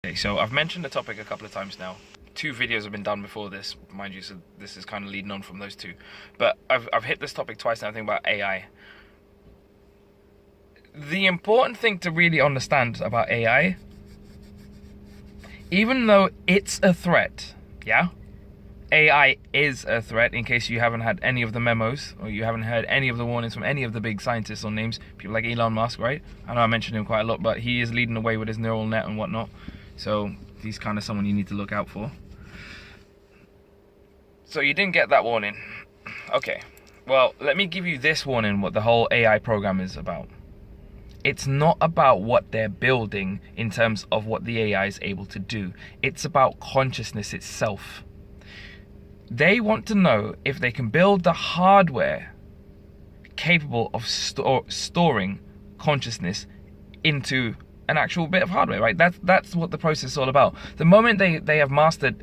Okay, so I've mentioned the topic a couple of times now. 2 videos have been done before this, mind you, so this is kind of leading on from those 2. But I've hit this topic twice now, I think, about AI. The important thing to really understand about AI, even though it's a threat, yeah? AI is a threat, in case you haven't had any of the memos, or you haven't heard any of the warnings from any of the big scientists or names, people like Elon Musk, right? I know I mentioned him quite a lot, but he is leading the way with his neural net and whatnot. So he's kind of someone you need to look out for. So you didn't get that warning. Okay, well, let me give you this warning, what the whole AI program is about. It's not about what they're building in terms of what the AI is able to do. It's about consciousness itself. They want to know if they can build the hardware capable of storing consciousness into an actual bit of hardware, right? That's what the process is all about. The moment they have mastered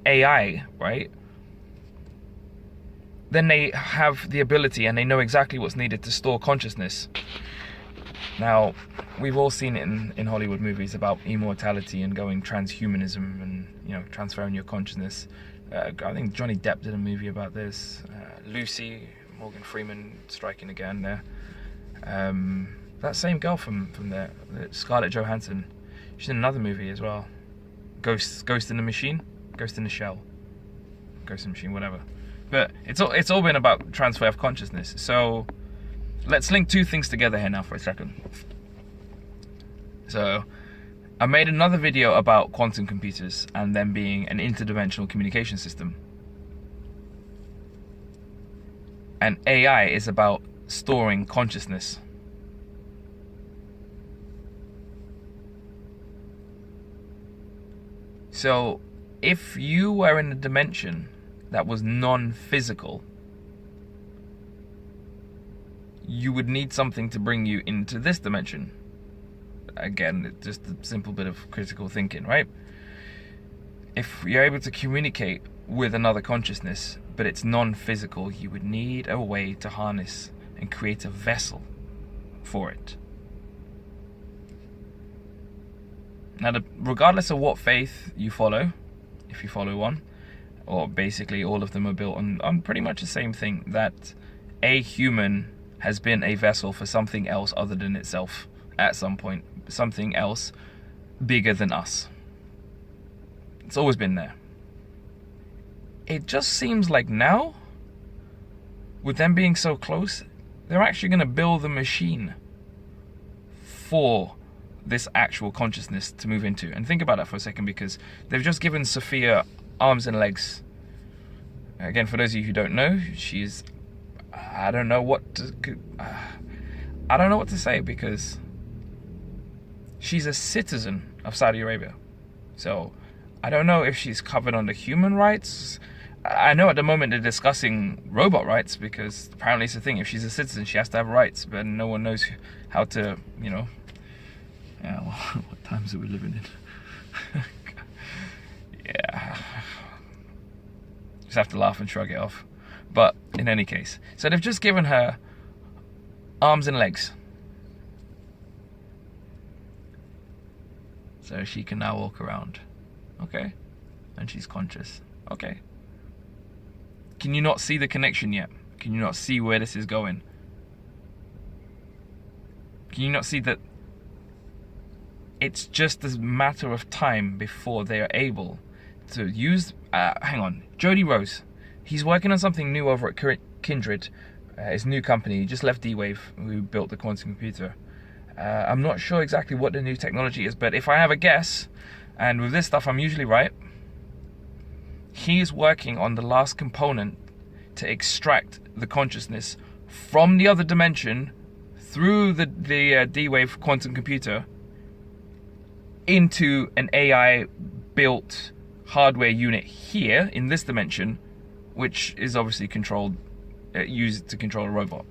AI, right, then they have the ability and they know exactly what's needed to store consciousness. Now, we've all seen it in Hollywood movies about immortality and going transhumanism and, transferring your consciousness. I think Johnny Depp did a movie about this. Lucy, Morgan Freeman striking again there. That same girl from there, Scarlett Johansson, she's in another movie as well. Ghost in the Machine? Ghost in the Shell. Ghost in the Machine, whatever. But it's all been about transfer of consciousness. So let's link 2 things together here now for a second. So I made another video about quantum computers and them being an interdimensional communication system. And AI is about storing consciousness. So if you were in a dimension that was non-physical, you would need something to bring you into this dimension. Again, it's just a simple bit of critical thinking, right? If you're able to communicate with another consciousness, but it's non-physical, you would need a way to harness and create a vessel for it. Now, regardless of what faith you follow, if you follow one, or basically all of them are built on pretty much the same thing, that a human has been a vessel for something else other than itself at some point, something else bigger than us. It's always been there. It just seems like now, with them being so close, they're actually going to build a machine for this actual consciousness to move into. And think about that for a second, because they've just given Sophia arms and legs. Again, for those of you who don't know, she's, I don't know what to say, because she's a citizen of Saudi Arabia. So I don't know if she's covered under human rights. I know at the moment they're discussing robot rights, because apparently it's a thing. If she's a citizen, she has to have rights, but no one knows how to, yeah, well, what times are we living in? Yeah. Just have to laugh and shrug it off. But in any case, so they've just given her arms and legs. So she can now walk around. Okay. And she's conscious. Okay. Can you not see the connection yet? Can you not see where this is going? Can you not see that it's just a matter of time before they are able to use... hang on. Jody Rose. He's working on something new over at Kindred. His new company. He just left D-Wave, who built the quantum computer. I'm not sure exactly what the new technology is, but if I have a guess, and with this stuff I'm usually right, he's working on the last component to extract the consciousness from the other dimension through the D-Wave quantum computer into an AI-built hardware unit here in this dimension, which is obviously used to control a robot.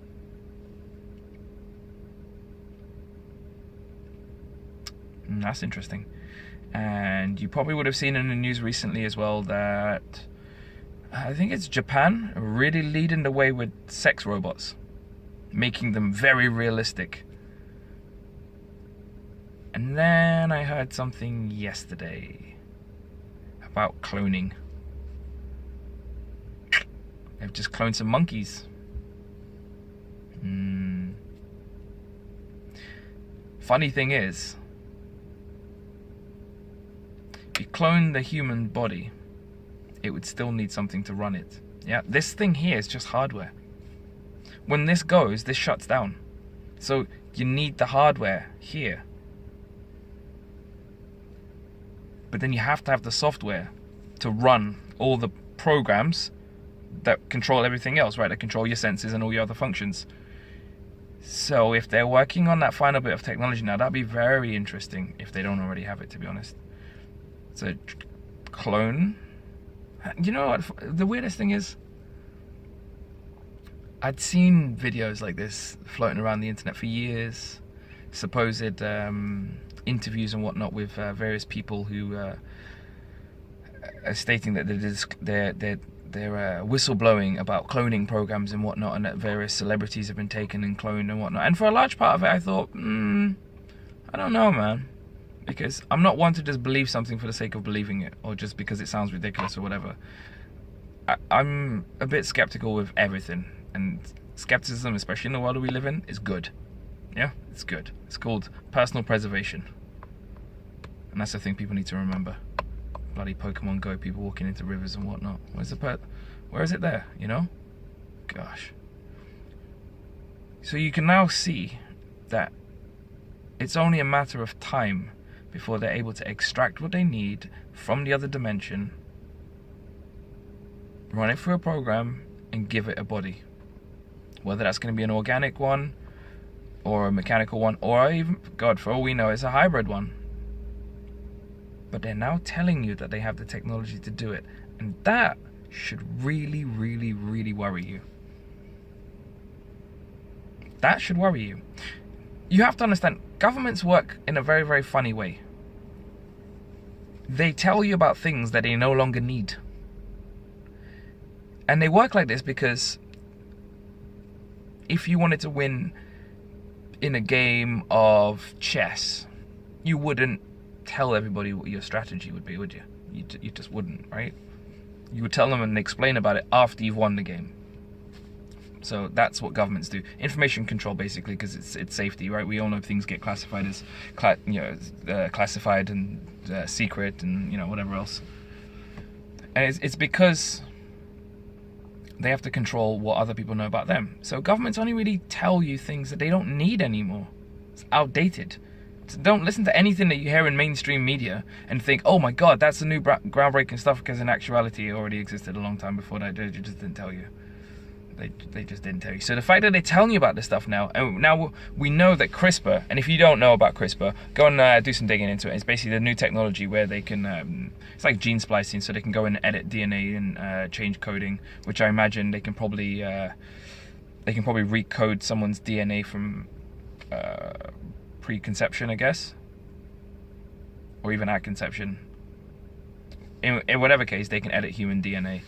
That's interesting. And you probably would have seen in the news recently as well that I think it's Japan really leading the way with sex robots, making them very realistic. And then I heard something yesterday about cloning. They've just cloned some monkeys. Funny thing is, if you clone the human body, it would still need something to run it. Yeah, this thing here is just hardware. When this goes, this shuts down. So you need the hardware here. But then you have to have the software to run all the programs that control everything else, right? That control your senses and all your other functions. So if they're working on that final bit of technology now, that'd be very interesting if they don't already have it, to be honest. So clone. You know what? The weirdest thing is, I'd seen videos like this floating around the internet for years. Supposed interviews and whatnot with various people who are stating that they're whistleblowing about cloning programs and whatnot, and that various celebrities have been taken and cloned and whatnot. And for a large part of it, I thought, I don't know, man. Because I'm not one to just believe something for the sake of believing it, or just because it sounds ridiculous or whatever. I'm a bit skeptical with everything. And skepticism, especially in the world that we live in, is good. Yeah, it's good. It's called personal preservation. And that's the thing people need to remember. Bloody Pokemon Go, people walking into rivers and whatnot. Where is it there, you know? Gosh. So you can now see that it's only a matter of time before they're able to extract what they need from the other dimension, run it through a program, and give it a body. Whether that's going to be an organic one, or a mechanical one, or even, God, for all we know, it's a hybrid one. But they're now telling you that they have the technology to do it. And that should really, really, really worry you. That should worry you. You have to understand, governments work in a very, very funny way. They tell you about things that they no longer need. And they work like this because if you wanted to win in a game of chess, you wouldn't tell everybody what your strategy would be, would you? You just wouldn't, right? You would tell them and explain about it after you've won the game. So that's what governments do. Information control, basically, because it's safety, right? We all know things get classified as classified and secret and whatever else. And it's because they have to control what other people know about them. So governments only really tell you things that they don't need anymore. It's outdated. So don't listen to anything that you hear in mainstream media and think, oh my God, that's the new groundbreaking stuff, because in actuality it already existed a long time before that. They just didn't tell you. They just didn't tell you. So the fact that they're telling you about this stuff now, and now we know that CRISPR, and if you don't know about CRISPR, go and do some digging into it. It's basically the new technology where they can, it's like gene splicing, so they can go and edit DNA and change coding, which I imagine they can probably recode someone's DNA from preconception, I guess, or even at conception. In whatever case, they can edit human DNA.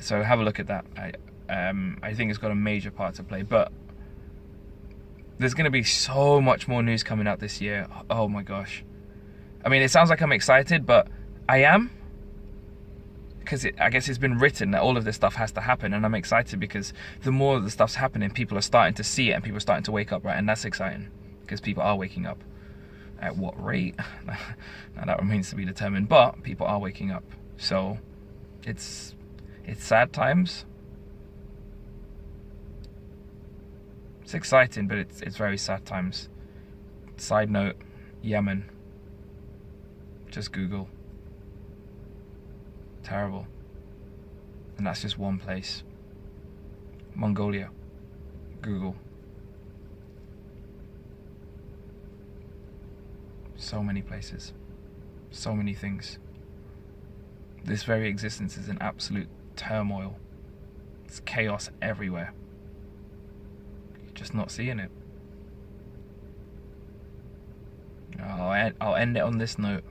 So have a look at that. I think it's got a major part to play, but there's going to be so much more news coming out this year. Oh my gosh. I mean, it sounds like I'm excited, but I am, because I guess it's been written that all of this stuff has to happen, and I'm excited because the more the stuff's happening, people are starting to see it, and people are starting to wake up, right? And that's exciting, because people are waking up. At what rate? Now that remains to be determined, but people are waking up. So it's sad times. It's exciting, but it's very sad times. Side note, Yemen. Just Google. Terrible. And that's just one place. Mongolia. Google. So many places. So many things. This very existence is in absolute turmoil. It's chaos everywhere. Just not seeing it. I'll end it on this note.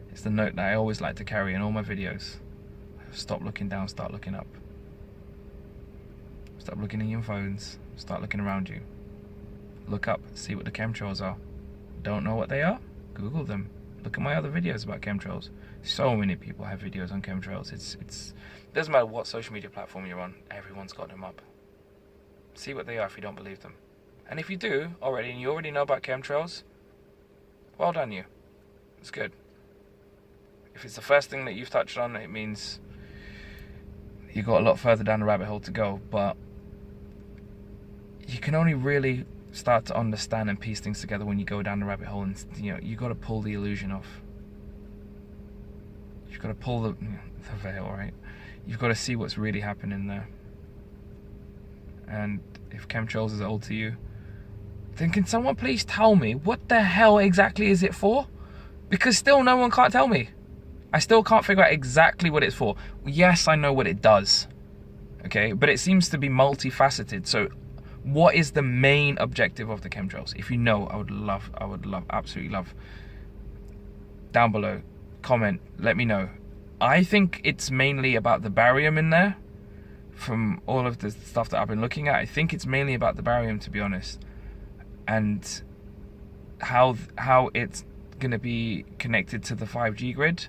It's the note that I always like to carry in all my videos. Stop looking down, start looking up. Stop looking in your phones, start looking around you. Look up, see what the chemtrails are. Don't know what they are? Google them. Look at my other videos about chemtrails. So many people have videos on chemtrails. It doesn't matter what social media platform you're on, everyone's got them up. See what they are if you don't believe them. And if you do already, and you already know about chemtrails, well done you. It's good. If it's the first thing that you've touched on, it means you've got a lot further down the rabbit hole to go. But you can only really start to understand and piece things together when you go down the rabbit hole, and you got to pull the illusion off. You've got to pull the veil, right? You've got to see what's really happening there. And if chemtrails is old to you, then can someone please tell me what the hell exactly is it for? Because still no one can't tell me. I still can't figure out exactly what it's for. Yes, I know what it does, okay? But it seems to be multifaceted. So what is the main objective of the chemtrails? If you know, I would love, absolutely love. Down below, comment, let me know. I think it's mainly about the barium in there. From all of the stuff that I've been looking at, I think it's mainly about the barium, to be honest. And how it's going to be connected to the 5G grid.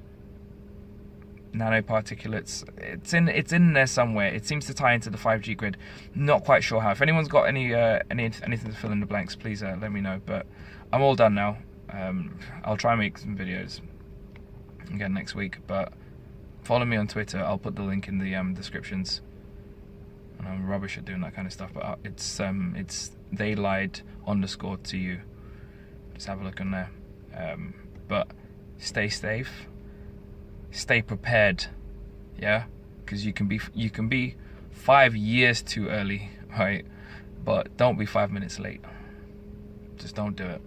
Nanoparticulates, it's in there somewhere. It seems to tie into the 5G grid. Not quite sure how. If anyone's got anything to fill in the blanks, please let me know. But I'm all done now. I'll try and make some videos again next week. But follow me on Twitter. I'll put the link in the descriptions. And I'm rubbish at doing that kind of stuff. But it's they lied _ to you. Just have a look on there. But stay safe. Stay prepared, yeah, because you can be 5 years too early, right? But don't be 5 minutes late. Just don't do it.